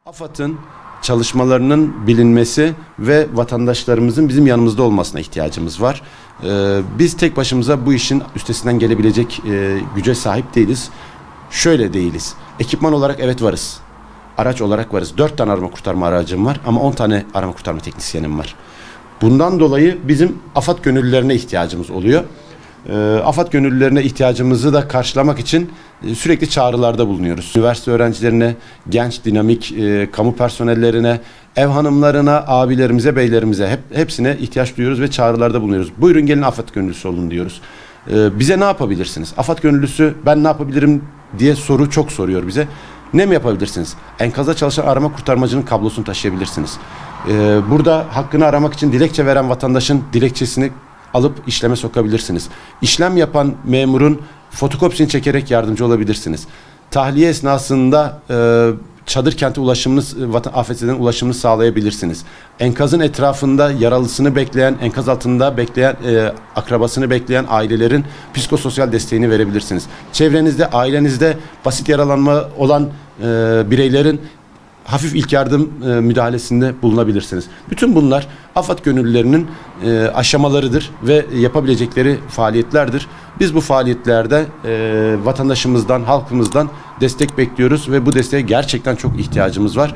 AFAD'ın çalışmalarının bilinmesi ve vatandaşlarımızın bizim yanımızda olmasına ihtiyacımız var. Biz tek başımıza bu işin üstesinden gelebilecek güce sahip değiliz. Şöyle değiliz. Ekipman olarak evet varız. Araç olarak varız. 4 tane arama kurtarma aracım var ama 10 tane arama kurtarma teknisyenim var. Bundan dolayı bizim AFAD gönüllülerine ihtiyacımız oluyor. AFAD gönüllülerine ihtiyacımızı da karşılamak için sürekli çağrılarda bulunuyoruz. Üniversite öğrencilerine, genç, dinamik, kamu personellerine, ev hanımlarına, abilerimize, beylerimize hepsine ihtiyaç duyuyoruz ve çağrılarda bulunuyoruz. Buyurun gelin AFAD gönüllüsü olun diyoruz. Bize ne yapabilirsiniz? AFAD gönüllüsü ben ne yapabilirim diye çok soruyor bize. Ne mi yapabilirsiniz? Enkazda çalışan arama kurtarmacının kablosunu taşıyabilirsiniz. Burada hakkını aramak için dilekçe veren vatandaşın dilekçesini alıp işleme sokabilirsiniz. İşlem yapan memurun fotokopisini çekerek yardımcı olabilirsiniz. Tahliye esnasında çadır kente afetzeden ulaşımını sağlayabilirsiniz. Enkazın etrafında yaralısını bekleyen, enkaz altında bekleyen, akrabasını bekleyen ailelerin psikososyal desteğini verebilirsiniz. Çevrenizde, ailenizde basit yaralanma olan bireylerin hafif ilk yardım müdahalesinde bulunabilirsiniz. Bütün bunlar AFAD gönüllülerinin aşamalarıdır ve yapabilecekleri faaliyetlerdir. Biz bu faaliyetlerde vatandaşımızdan, halkımızdan destek bekliyoruz ve bu desteğe gerçekten çok ihtiyacımız var.